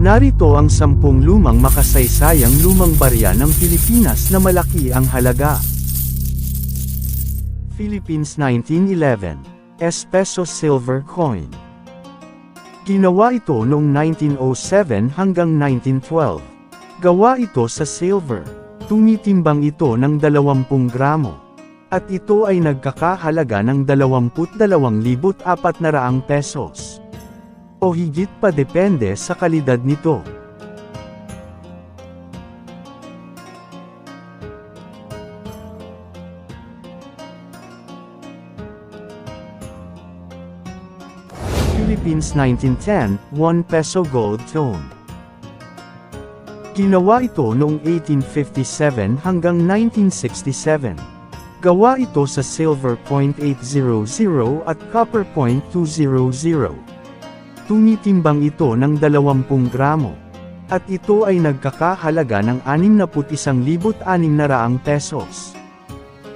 Narito ang 10 lumang makasaysayang lumang barya ng Pilipinas na malaki ang halaga. Philippines 1911 S-Peso Silver Coin. Ginawa ito noong 1907 hanggang 1912. Gawa ito sa silver. Tumitimbang ito ng 20 gramo. At ito ay nagkakahalaga ng 22,400 pesos. O higit pa depende sa kalidad nito. Philippines 1910 1 peso gold tone. Ginawa ito noong 1857 hanggang 1967. Gawa ito sa silver .800 at copper .200. Tumitimbang ito ng 20 gramo. At ito ay nagkakahalaga ng 61,600 pesos.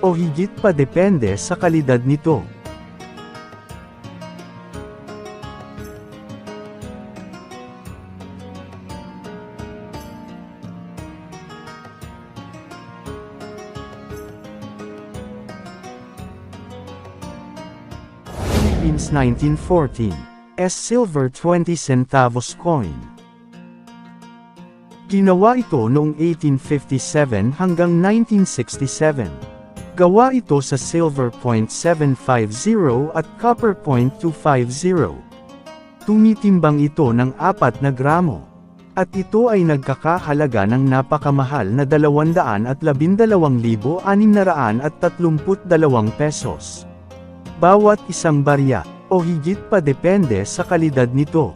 O higit pa depende sa kalidad nito. Philippines 1914 S-Silver 20 centavos coin. Ginawa ito noong 1857 hanggang 1967. Gawa ito sa silver .750 at copper .250. Tumitimbang ito ng 4 na gramo. At ito ay nagkakahalaga ng napakamahal na 212,632 pesos. Bawat isang barya, o higit pa depende sa kalidad nito.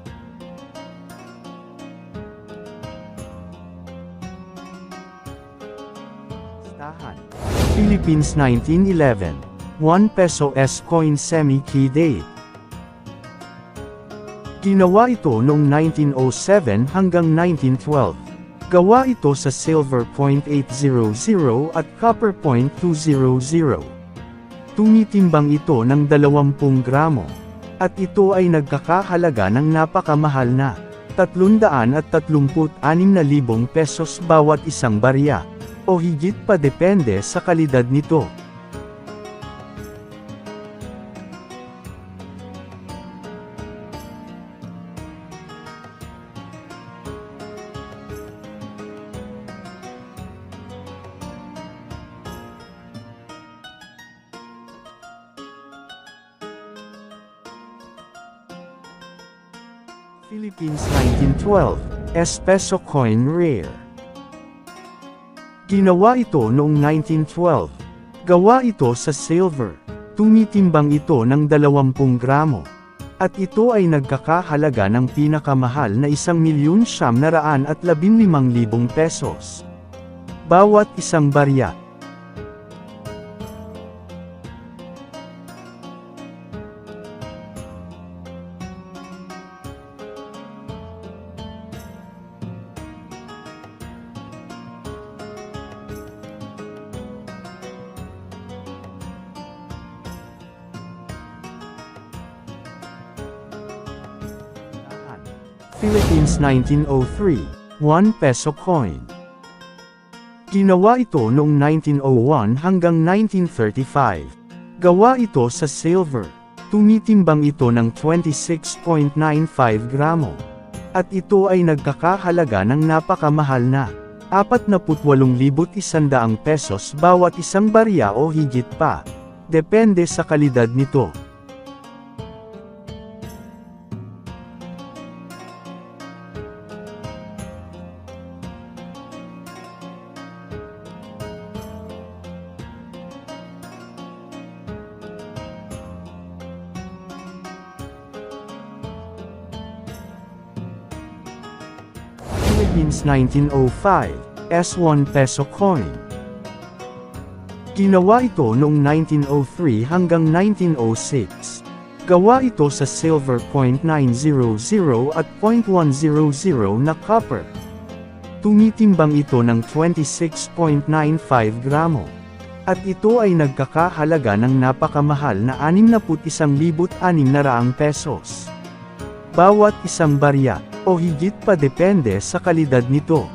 Philippines 1911 1 peso S-Coin semi-key date. Ginawa ito noong 1907 hanggang 1912. Gawa ito sa silver .800 at copper .200. Tumitimbang ito ng 20 gramo. At ito ay nagkakahalaga ng napakamahal na 336,000 pesos bawat isang barya. O higit pa depende sa kalidad nito. Philippines 1912 S-Peso Coin Rare. Ginawa ito noong 1912. Gawa ito sa silver. Tumitimbang ito ng 20 gramo. At ito ay nagkakahalaga ng pinakamahal na 1,915,000 pesos. Bawat isang barya. Philippines 1903 1 peso coin. Ginawa ito noong 1901 hanggang 1935. Gawa ito sa silver. Tumitimbang ito ng 26.95 gramo. At ito ay nagkakahalaga ng napakamahal na 48,100 pesos bawat isang barya o higit pa. Depende sa kalidad nito. Philippines 1905 S-1 peso coin. Ginawa ito noong 1903 hanggang 1906. Gawa ito sa silver .900 at .100 na copper. Tumitimbang ito ng 26.95 gramo. At ito ay nagkakahalaga ng napakamahal na 61,600 pesos. Bawat isang barya. o higit pa depende sa kalidad nito.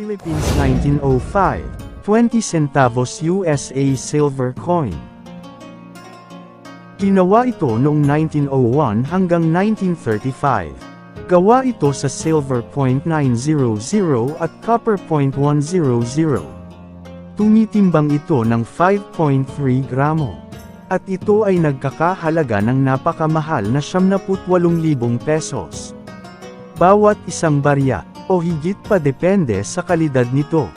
Philippines 1905, 20 centavos USA silver coin. Ginawa ito noong 1901 hanggang 1935. Gawa ito sa silver .900 at copper .100. Tumitimbang ito ng 5.3 gramo. At ito ay nagkakahalaga ng napakamahal na 78,000 pesos. Bawat isang barya, o higit pa depende sa kalidad nito.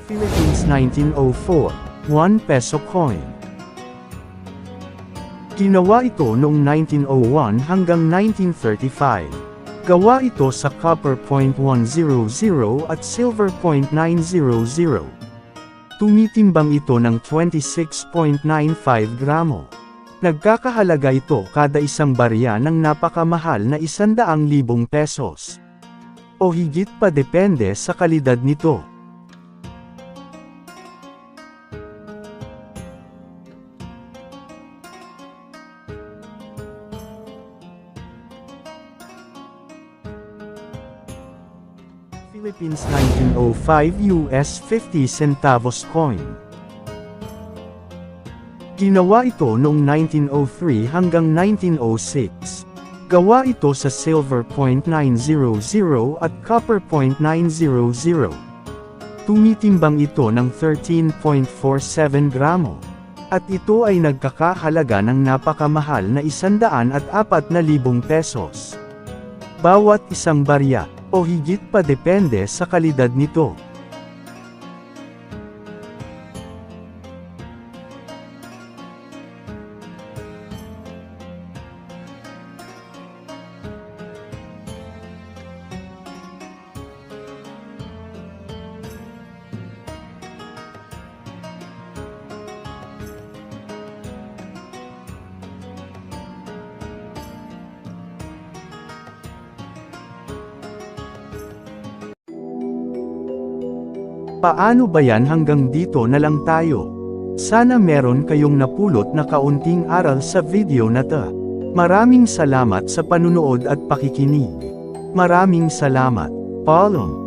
Philippines 1904, 1 peso coin. Ginawa ito noong 1901 hanggang 1935. Gawa ito sa copper .100 at silver .900. Tumitimbang ito ng 26.95 gramo. Nagkakahalaga ito kada isang barya ng napakamahal na 100,000 pesos. O higit pa depende sa kalidad nito. Philippines 1905 US 50 centavos coin. Ginawa ito noong 1903 hanggang 1906. Gawa ito sa silver .900 at copper .900. Tumitimbang ito ng 13.47 gramo. At ito ay nagkakahalaga ng napakamahal na 104,000 pesos. Bawat isang barya, o higit pa depende sa kalidad nito. Paano ba yan hanggang dito na lang tayo? Sana meron kayong napulot na kaunting aral sa video na to. Maraming salamat sa panunood at pakikinig. Maraming salamat. Paalam.